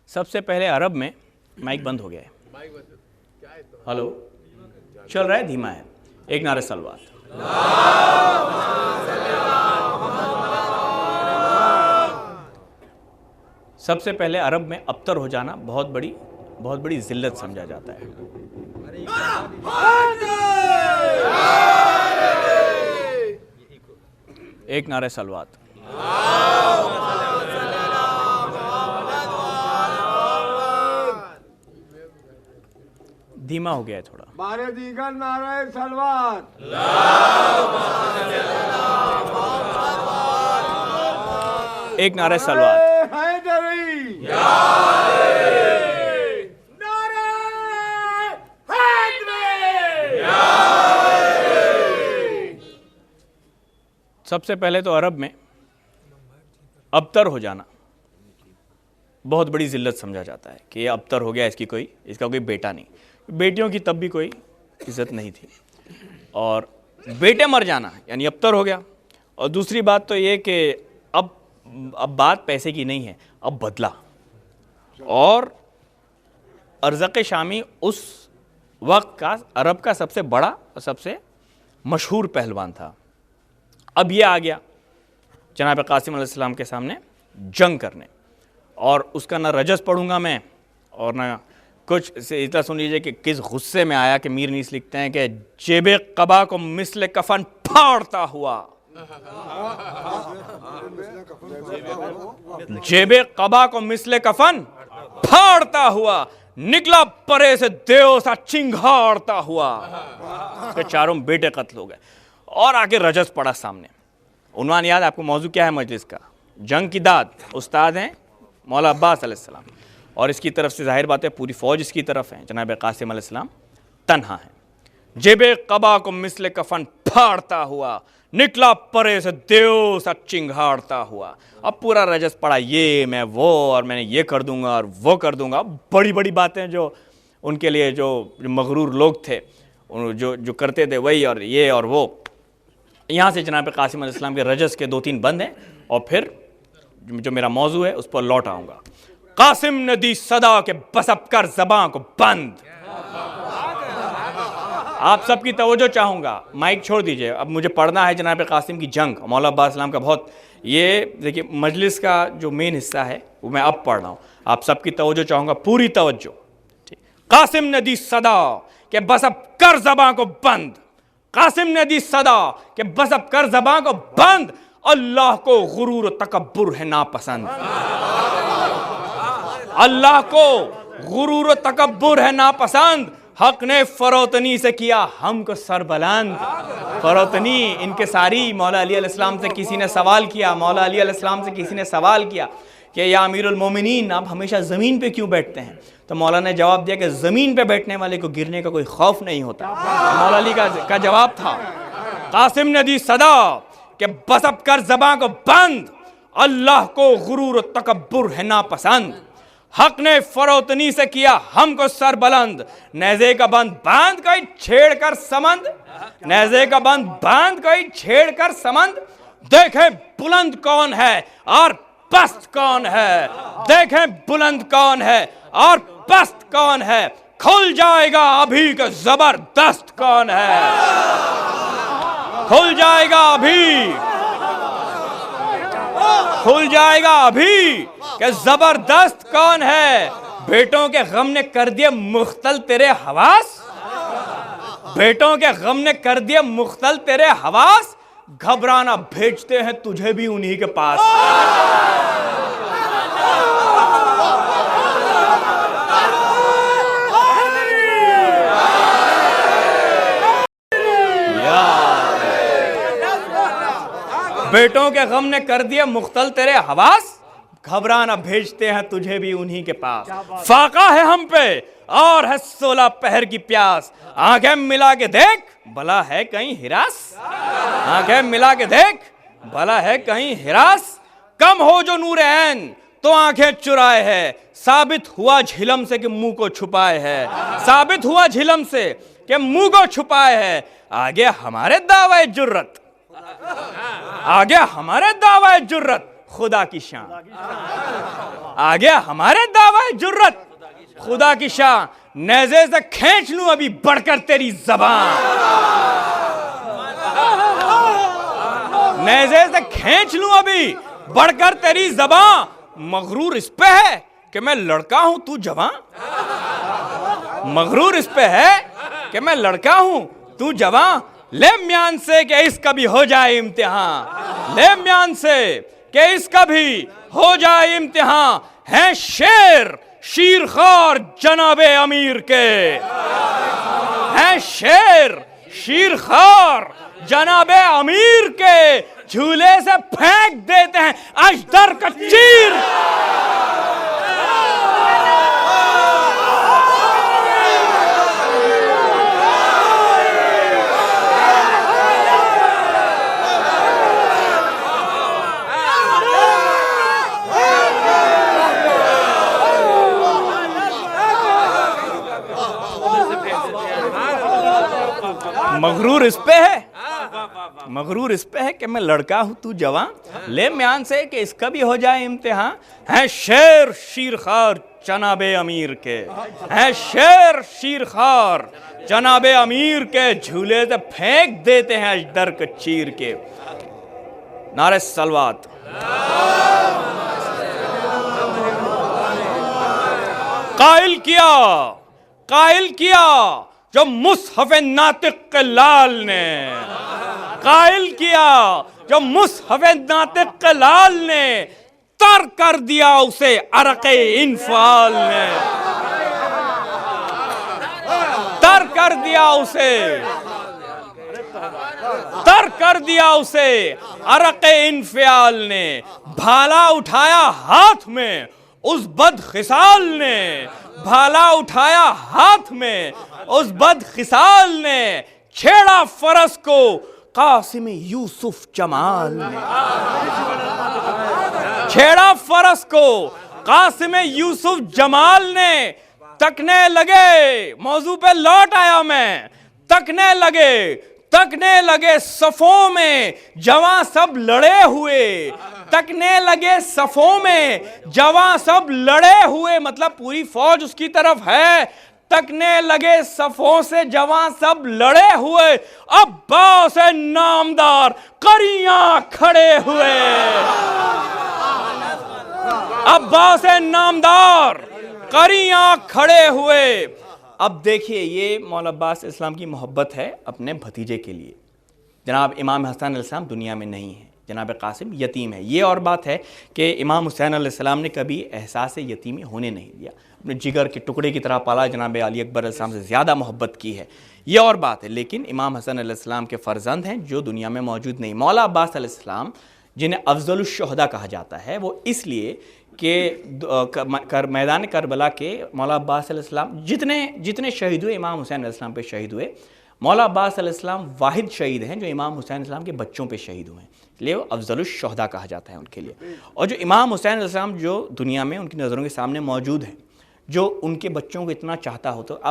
सबसे पहले अरब में माइक बंद हो गया है। हेलो, चल रहा है, धीमा है। एक नारे सलवात। सबसे पहले अरब में अबतर हो जाना बहुत बड़ी जिल्लत समझा जाता है। एक नारे सलवात। धीमा हो गया है थोड़ा। मारे दीगर नारे सलवात। एक नारे सलवात। सबसे पहले तो अरब में अबतर हो जाना बहुत बड़ी जिल्लत समझा जाता है कि ये अबतर हो गया, इसका कोई बेटा नहीं। बेटियों की तब भी कोई इज्जत नहीं थी, और बेटे मर जाना यानी अबतर हो गया। और दूसरी बात तो ये कि अब बात पैसे की नहीं है, अब बदला। और अर्ज़क़ शामी उस वक्त का अरब का सबसे बड़ा और सबसे मशहूर पहलवान था। अब ये आ गया जनाब कासिम अलैहिस्सलाम के सामने जंग करने, और उसका ना रजस पढ़ूंगा मैं और ना कुछ से। इतना सुन लीजिए कि किस गुस्से में आया कि मीर नीस लिखते हैं कि जेबे कबा को मिस्ल कफन फाड़ता हुआ, जेबे कबा को मिस्ल कफन फाड़ता हुआ निकला परे से देव सा चिंगाड़ता हुआ कि चारों बेटे कत्ल हो गए। और आके रजस पड़ा सामने। उन्वान याद आपको? मौजू क्या है मजलिस का? जंग की दाद। उस्ताद हैं मौला अब्बास अलैहिस्सलाम, और इसकी तरफ से जाहिर बात है पूरी फौज इसकी तरफ है। जनाब कासिम अलैहिस्सलाम तन्हा है। जेबे कबा को मिस्ल कफन फाड़ता हुआ निकला परे से देव सा चिंगाड़ता हुआ। अब पूरा रजस पड़ा, ये मैं वो, और मैंने ये कर दूंगा और वो कर दूंगा। बड़ी बड़ी बातें जो उनके लिए जो मगरूर लोग थे, जो करते थे वही, और ये और वो। यहाँ से जनाब कासिम अलैहिस्सलाम के रजस के 2-3 बंद हैं, और फिर जो मेरा मौजू है उस पर लौट आऊँगा। कासिम ने दी सदा के बसब कर ज़बां को बंद। आप सबकी तवज्जो चाहूँगा, माइक छोड़ दीजिए, अब मुझे पढ़ना है जनाब कासिम की जंग, मौला अब्बास अलैहिस्सलाम का। बहुत ये देखिए मजलिस का जो मेन हिस्सा है वो मैं अब पढ़ रहा हूँ। आप सबकी तवज्जो चाहूँगा, पूरी तवज्जो। कासिम ने दी सदा के बसब कर ज़बां को बंद। कासिम ने दी सदा के बसब कर ज़बां को बंद। अल्लाह को गुरूर तकब्बुर है नापसंद। अल्लाह को गुरूर तकब्बुर है नापसंद। हक ने फरोतनी से किया हमको सरबलंद। फरोतनी इनकिसारी। मौला अली अलैहिस्सलाम से किसी ने सवाल किया, मौला अली अलैहिस्सलाम से किसी ने सवाल किया कि या अमीरुल मोमिनीन, आप हमेशा ज़मीन पे क्यों बैठते हैं? तो मौला ने जवाब दिया कि ज़मीन पे बैठने वाले को गिरने का कोई खौफ नहीं होता। मौला अली का जवाब था, कासिम ने दी सदा कि बसब कर ज़बां को बंद। अल्लाह को गुरूर तकब्बुर है नापसंद। हक ने फरोतनी से किया हमको सर बुलंद। नेज़े का बंद बांध गई छेड़ कर समंद। नेज़े का बंद बांध गई छेड़ कर समंद। देखें बुलंद कौन है और पस्त कौन है। देखें बुलंद कौन है और पस्त कौन है। खुल जाएगा अभी के जबरदस्त कौन है। खुल जाएगा अभी, खुल जाएगा अभी कि जबरदस्त कौन है। बेटों के गम ने कर दिए मुख्तल तेरे हवास। बेटों के गम ने कर दिए मुख्तल तेरे हवास। घबराना भेजते हैं तुझे भी उन्हीं के पास। बेटों के गम ने कर दिए मुख्तल तेरे हवास। घबराना भेजते हैं तुझे भी उन्हीं के पास। फाका है हम पे और है 16 पहर की प्यास। आंखें मिला के देख भला है कहीं हिरास। आंखें मिला के देख भला है कहीं हिरास। कम हो जो नूर ऐन तो आंखें चुराए है। साबित हुआ झिलम से कि मुंह को छुपाए है। साबित हुआ झिलम से कि मुंह को छुपाए है। आगे हमारे दावे जुर्रत, आगे हमारे दावे जुर्रत खुदा की शान, आगे हमारे दावे जुर्रत खुदा की शान। नेज़े से खींच लूं अभी बढ़कर तेरी जबान, नेज़े से खींच लूं अभी बढ़कर तेरी जबान। मगरूर इस पे है कि मैं लड़का हूं तू जवान, मगरूर इस पे है कि मैं लड़का हूं तू जवान। ले म्यान से कि इसका भी हो जाए इम्तिहान, ले म्यान से कि इसका भी हो जाए इम्तिहान। है शेर शीरखार जनाबे अमीर के, है शेर शीरखार जनाबे अमीर के, झूले से फेंक देते हैं अजदर का चीर। मगरूर इस पे है, मगरूर इस पे है कि मैं लड़का हूं तू जवान। ले म्यान से कि इसका भी हो जाए इम्तिहान। है शेर शीरखार जनाबे अमीर के, है शेर शीरखार जनाबे अमीर के, झूले से फेंक देते हैं अजदर को चीर के। नारे सलवात। कायल किया जो मुसहफ नातिक के लाल ने, कायल किया जो मुसहफ नातिक के लाल ने, तर कर दिया उसे अरक़े इन्फाल ने, तर कर दिया उसे, तर कर दिया उसे अरक़े इन्फाल ने। भाला उठाया हाथ में उस बदखिसाल ने, भाला उठाया हाथ में उस बदखिसाल ने, छेड़ा फरस को कासिम यूसुफ जमाल ने, छेड़ा फरस को कासिम यूसुफ जमाल ने। तकने लगे, मौजू पे लौट आया मैं, तकने लगे सफों में जवां सब लड़े हुए, तकने लगे सफों में जवां सब लड़े हुए, मतलब पूरी फौज उसकी तरफ है। तकने लगे सफों से जवां सब लड़े हुए, अब्बास नामदार करियां खड़े हुए, अब्बास नामदार करियां खड़े हुए। अब देखिए ये मौला अब्बास इस्लाम की मोहब्बत है अपने भतीजे के लिए। जनाब इमाम हसन अलैहिस्सलाम दुनिया में नहीं है, जनाब कासिम यतीम है। ये और बात है कि इमाम हुसैन अलैहिस्सलाम ने कभी एहसास यतीमी होने नहीं दिया, अपने जिगर के टुकड़े की तरह पाला, जनाब अली अकबर अलैहिस्सलाम से ज़्यादा मोहब्बत की है, ये और बात है। लेकिन इमाम हसन अलैहिस्सलाम के फ़र्जंद हैं जो दुनिया में मौजूद नहीं। मौला अब्बास अलैहिस्सलाम जिन्हें अफजलुश शुहदा कहा जाता है, वो इसलिए कि मैदान करबला के मौला अब्बास अलैहिस्सलाम जितने शहीद हुए इमाम हुसैन अलैहिस्सलाम पे शहीद हुए, मौला अब्बास अलैहिस्सलाम वाहिद शहीद हैं जो इमाम हुसैन अलैहिस्सलाम के बच्चों पे शहीद हुए हैं, इसलिए वो अफजलुश शुहदा कहा जाता है उनके लिए। और जो इमाम हुसैन अलैहिस्सलाम जो दुनिया में उनकी नज़रों के सामने मौजूद हैं, जो उनके बच्चों को इतना चाहता हो, तो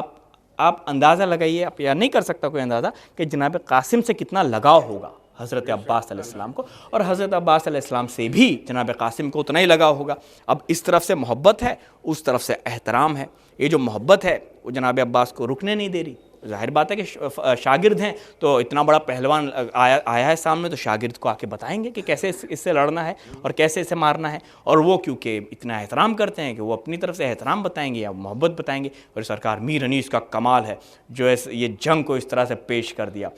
आप अंदाज़ा लगाइए, आप या नहीं कर सकता कोई अंदाज़ा कि जनाब कासिम से कितना लगाव होगा हज़रत अब्बास अलैहिस्सलाम को, और हज़रत अब्बास अलैहिस्सलाम से भी जनाब कासिम को उतना ही लगाव होगा। अब इस तरफ से मोहब्बत है, उस तरफ से एहतराम है। ये जो मोहब्बत है वो जनाब अब्बास को रुकने नहीं दे रही। जाहिर बात है कि शागिर्द हैं, तो इतना बड़ा पहलवान आया है सामने, तो शागिर्द को आके बताएंगे कि कैसे इससे लड़ना है और कैसे इसे मारना है। और वो क्योंकि इतना एहतराम करते हैं कि वो अपनी तरफ से एहतराम बताएंगे या मोहब्बत बताएंगे। और सरकार मीर अनीस का कमाल है जो ये जंग को इस तरह से पेश कर दिया।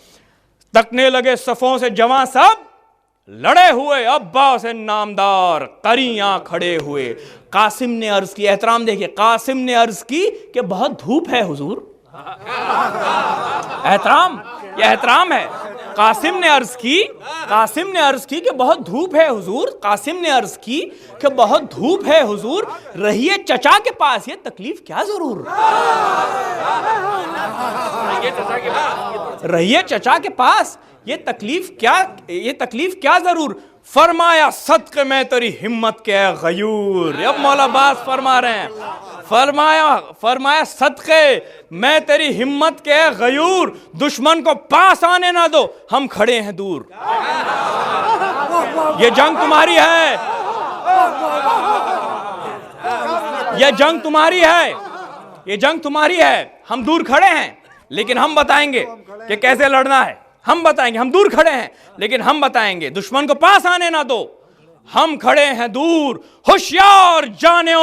तकने लगे सफ़ों से जवां सब लड़े हुए, अब्बास नामदार करियां खड़े हुए। कासिम ने अर्ज की, एहतराम देखिए, कासिम ने अर्ज की कि बहुत धूप है हुजूर। एहतराम, ये एहतराम है। कासिम ने अर्ज की कि बहुत धूप है हुजूर। कासिम ने अर्ज की कि बहुत धूप है हुजूर, रहिए चचा के पास, ये तकलीफ क्या जरूर। रहिए चचा के पास, ये तकलीफ क्या जरूर। फरमाया सदक़े में तेरी हिम्मत के है गयूर। अब मौला अब्बास फरमा रहे हैं, फरमाया सदक़े मैं तेरी हिम्मत के है गयूर, दुश्मन को पास आने ना दो, हम खड़े हैं दूर। ये जंग तुम्हारी है, ये जंग तुम्हारी है, ये जंग तुम्हारी है। हम दूर खड़े हैं लेकिन हम बताएंगे कि कैसे लड़ना है। हम बताएंगे, हम दूर खड़े हैं लेकिन हम बताएंगे, दुश्मन को पास आने ना दो, हम खड़े हैं दूर। होशियार जाने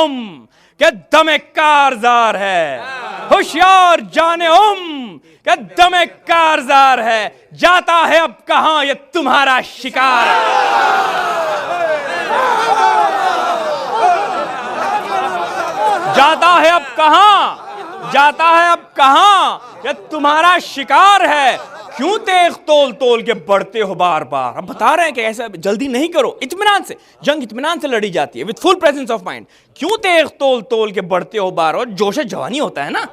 के दमे कारजार है, होशियार जाने के दमे कारजार है, जाता है अब कहां ये तुम्हारा शिकार है। जाता है अब कहां, जाता है अब कहां ये तुम्हारा शिकार है। क्यों तेग तोल तोल के बढ़ते हो बार बार। अब बता रहे हैं कि ऐसा जल्दी नहीं करो, इत्मीनान से, जंग इत्मीनान से लड़ी जाती है, with full presence of mind. क्यों तेग तोल तोल के बढ़ते हो बार बार, जोश जवानी होता है ना।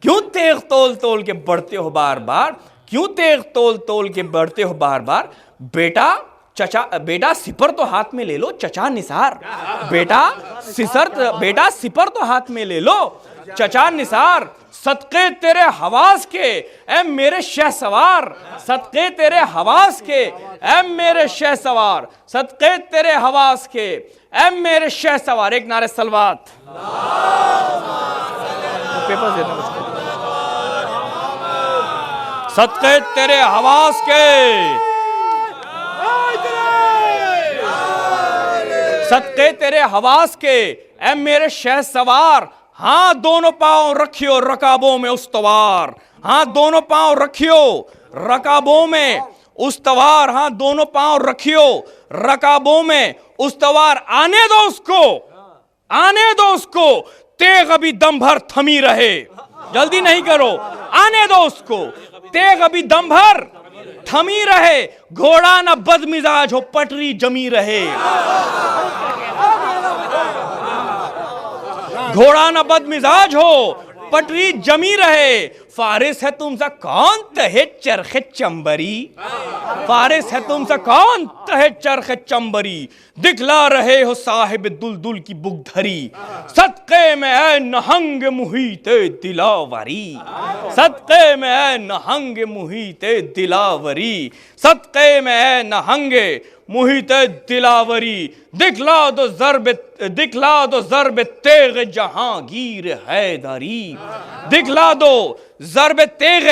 क्यों तेग तोल तोल के बढ़ते हो बार बार, क्यों तेग तोल तोल के बढ़ते हो बार बार। बेटा सिपर तो हाथ में ले लो चचा निसार, बेटा सिपर तो हाथ में ले लो चचा निसार। सदक़े तेरे हवास के ऐ मेरे शहसवार, सदक़े तेरे हवास के ऐ मेरे शहसवार, सदक़े तेरे हवास के ऐ मेरे शहसवार। एक नारे सलवात। पेपर देना मुझको। सदक़े तेरे हवास के, सदक़े तेरे हवास के ऐ मेरे शहसवार। हाँ दोनों पांव रखियो रकाबों में उस्तवार, हाँ दोनों पांव रखियो रकाबों में उस्तवार, हाँ दोनों पांव रखियो रकाबों में उस्तवार। आने दो उसको, आने दो उसको, तेग अभी दम भर थमी रहे, जल्दी नहीं करो, आने दो उसको, तेग अभी दम भर थमी रहे। घोड़ा न बदमिजाज हो पटरी जमी रहे, घोड़ा न बदमिजाज हो पटरी जमी रहे। फारिस है तुमसे कौन तहे चरखे चंबरी, फारिस है तुमसे कौन तहे चरखे चंबरी। दिखला रहे हो साहिब दुलदुल की बुगधरी, सदक़े में है नहंग मुहीत दिलावरी, सदक़े में है नहंग मुहीत दिलावरी, सदक़े में है नहंग मुहित दिलावरी। दिखला दो ज़र्ब तेग जहांगीर हैदरी, दिखला दो ज़र्ब तेग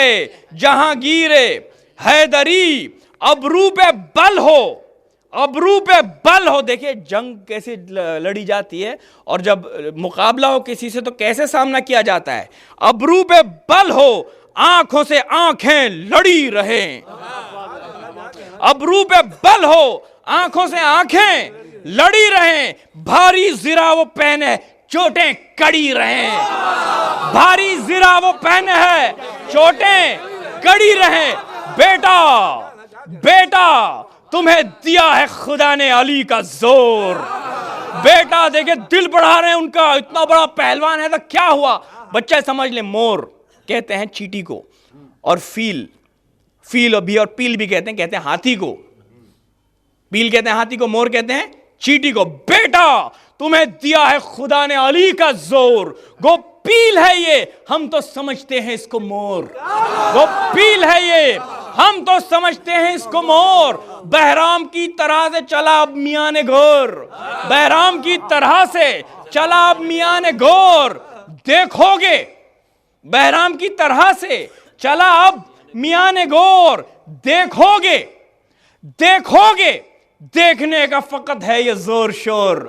जहांगीर हैदरी। अबरू पे बल हो, अबरू पे बल हो। देखिए जंग कैसे लड़ी जाती है और जब मुकाबला हो किसी से तो कैसे सामना किया जाता है। अबरू पे बल हो, आंखों से आंखें लड़ी रहे, अबरू पे बल हो, आंखों से आंखें लड़ी रहें। भारी जिरा वो पहने चोटें कड़ी रहें, भारी जिरा वो पहने है चोटें कड़ी रहें। बेटा बेटा तुम्हें दिया है खुदा ने अली का जोर। बेटा देखे दिल बढ़ा रहे हैं उनका, इतना बड़ा पहलवान है तो क्या हुआ। बच्चा समझ ले, मोर कहते हैं चींटी को, और फील भी और पील भी कहते हैं हाथी को। पील कहते हैं हाथी को, मोर कहते हैं चींटी को। बेटा तुम्हें दिया है खुदा ने अली का जोर। गो पील है ये, हम तो समझते हैं इसको मोर। गो पील है ये, हम तो समझते हैं इसको मोर। बहराम की तरह से चला अब मियां ने घोर, बहराम की तरह से चला अब मियां ने घोर। देखोगे बहराम की तरह से चला अब मियां ने घोर। देखोगे देखोगे देखने का फकत है ये जोर शोर,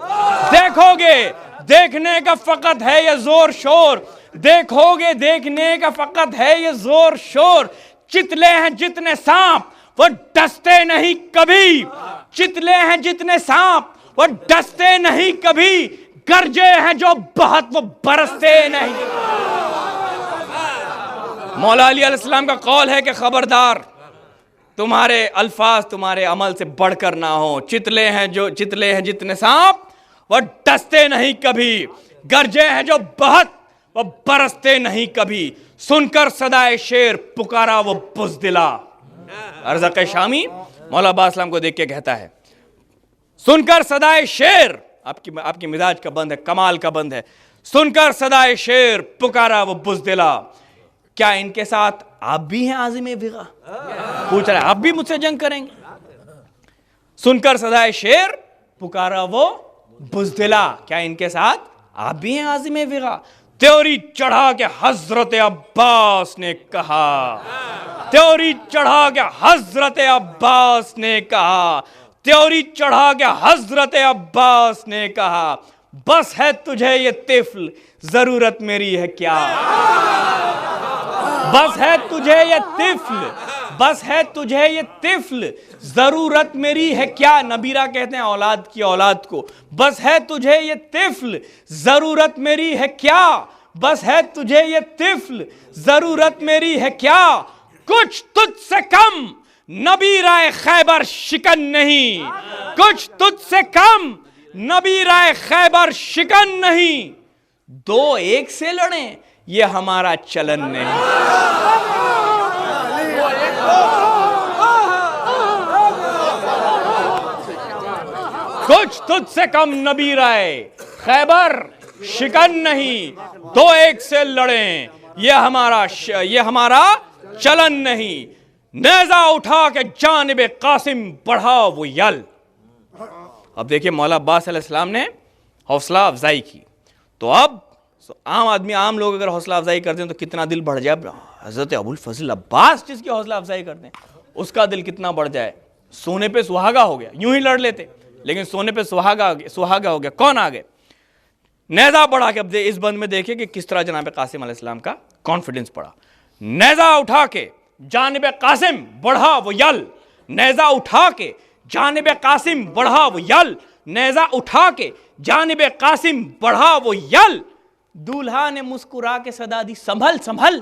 देखोगे देखने का फकत है ये जोर शोर, देखोगे देखने का फकत है ये जोर शोर। चितले हैं जितने सांप वो डसते नहीं कभी, चितले हैं जितने सांप वो डसते नहीं कभी। गरजे हैं जो बहुत वो बरसते नहीं। मौला अली अलैहिस्सलाम का कौल है कि खबरदार तुम्हारे अल्फाज तुम्हारे अमल से बढ़कर ना हो। चितले हैं जितने सांप वो डसते नहीं कभी, गरजे हैं जो बहुत वो बरसते नहीं कभी। सुनकर सदाए शेर पुकारा वो बुज़दिला, अरज़क़ शामी मौला अब्बास सलाम को देख के कहता है, सुनकर सदाए शेर, आपकी मिजाज का बंद है, कमाल का बंद है, सुनकर सदाए शेर पुकारा वो बुज़दिला, क्या इनके साथ आप भी हैं आज़िम विगा? पूछ रहा है, आप भी मुझसे जंग करेंगे? सुनकर सदाए शेर पुकारा वो बुज़दिला, क्या इनके साथ आप भी हैं आज़िम विगा? त्योरी चढ़ा के हजरत अब्बास ने कहा, त्योरी चढ़ा के हजरत अब्बास ने कहा, त्योरी चढ़ा के हजरत अब्बास ने कहा, बस है तुझे ये तिफ्ल जरूरत मेरी है क्या? बस है तुझे ये तिफ्ल, बस है तुझे ये तिफ्ल जरूरत मेरी है क्या? नबीरा कहते हैं औलाद की औलाद को, बस है तुझे ये तिफ्ल जरूरत मेरी है क्या? बस है तुझे ये तिफ्ल जरूरत मेरी है क्या? कुछ तुझसे कम नबीराए खैबर शिकन नहीं, कुछ तुझसे कम नबीराए खैबर शिकन नहीं, दो एक से लड़े ये हमारा चलन नहीं। कुछ तुझसे कम नबीराए खैबर शिकन नहीं, दो एक से लड़े ये हमारा चलन नहीं। नेज़ा उठा के जानिबे कासिम बढ़ा वो यल। अब देखिए मौला अब्बास अलैहिस्सलाम ने हौसला अफजाई की, तो अब आम आदमी, आम लोग अगर हौसला अफजाई करते हैं तो कितना दिल बढ़ जाए। हजरत अबुल फजल अब्बास जिसकी हौसला अफजाई करते हैं उसका दिल कितना बढ़ जाए। सोने पे सुहागा हो गया, यूं ही लड़ लेते, लेकिन सोने पे सुहागा हो गया। कौन आ गए? नेज़ा बढ़ा के। अब इस बंद में देखिए कि किस तरह जनाब कासिम अलैहिस्सलाम का कॉन्फिडेंस पड़ा। नेज़ा उठा के जानिब कासिम बढ़ा वो यल, नेज़ा उठा के जानिब कासिम बढ़ा वो यल, नेज़ा उठा के जानिब कासिम बढ़ा वो यल। दूल्हा ने मुस्कुरा के सदा दी, संभल संभल।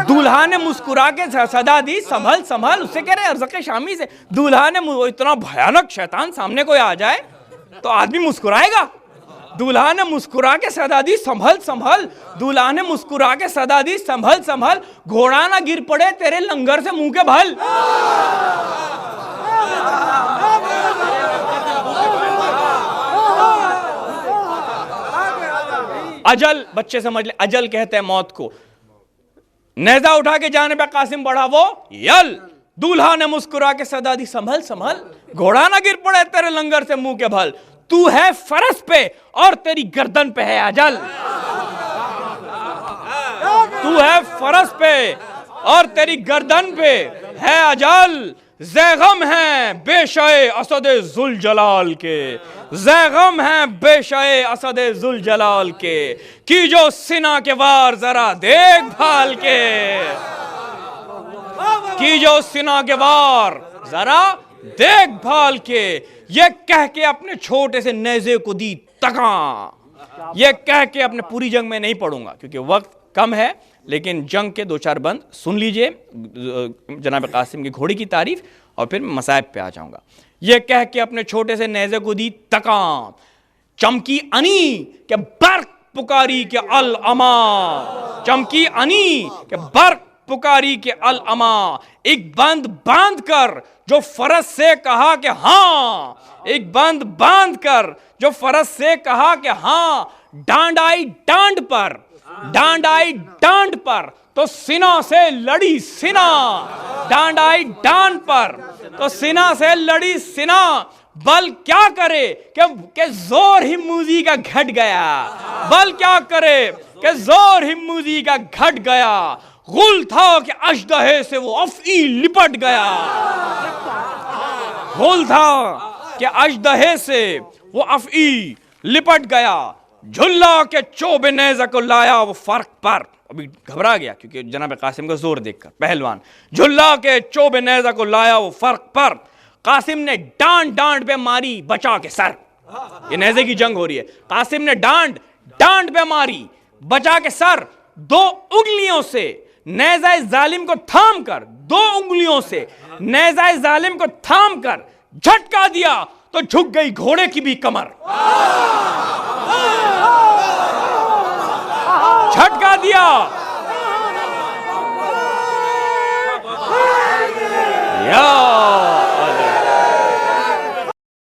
दूल्हा ने मुस्कुरा के सदा दी, संभल संभल। उससे कह रहे अरज़क़ शामी से। दूल्हा ने, इतना भयानक शैतान सामने कोई आ जाए तो आदमी मुस्कुराएगा। दूल्हा ने मुस्कुरा के सदा दी, संभल संभल। दूल्हा ने मुस्कुरा के सदा दी, संभल संभल। घोड़ा ना गिर पड़े तेरे लंगर से मुंह के भल। अजल, बच्चे समझ ले, अजल कहते हैं मौत को। नेज़ा उठा के जाने पे कासिम बढ़ा वो यल। दूल्हा ने मुस्कुरा के सदा दी, संभल संभल। घोड़ा ना गिर पड़े तेरे लंगर से मुंह के भल। तू है फरस पे और तेरी गर्दन पे है अजल। तू है फरस पे और तेरी गर्दन पे है अजल। ज़ैग़म है बेशए असदे ज़ुल जलाल के, ज़ैग़म है बेशए असदे ज़ुल जलाल के। की जो सिना के वार जरा देखभाल के, की जो सिना के वार जरा देखभाल के। ये कह के अपने छोटे से नेज़े को दी तका। ये कह के अपने, पूरी जंग में नहीं पढ़ूंगा क्योंकि वक्त कम है, लेकिन जंग के दो चार बंद सुन लीजिए, जनाब कासिम की घोड़ी की तारीफ, और फिर मसाइब पे आ जाऊंगा। ये कह के अपने छोटे से नेज़े को दी तका। चमकी अनी के बर्क पुकारी के अल अमा, चमकी अनी के बर्क पुकारी के अल अमा। एक बंद बांध कर जो फरस से कहा कि हाँ, एक बंद बांध कर जो फरस से कहा कि हाँ। डांड आई डांड पर, डांड आई डांड पर तो सीना से लड़ी सीना। डांड आई डांड पर तो सीना से लड़ी सीना। बल क्या करे कि जोर हिम्मूजी का घट गया। बल क्या करे कि जोर हिम्मूजी का घट गया। गुल था कि अजदहे से वो अफ़ई लिपट गया। गुल था कि अजदहे से वो अफ़ई लिपट गया। झुल्ला के चोबे नेज़ा को लाया वो फर्क पर। अभी घबरा गया क्योंकि जनाब कासिम का जोर देखकर पहलवान। झुल्ला के चोबे नेज़ा को लाया वो फर्क पर। कासिम ने डांड डांड पे मारी बचा के सर। ये नेज़े की जंग हो रही है। कासिम ने डांड डांड पे मारी बचा के सर। दो उंगलियों से नेज़ा जालिम को थाम कर, दो उंगलियों से नेज़ा जालिम को थाम कर झटका दिया तो झुक गई घोड़े की भी कमर। झटका दिया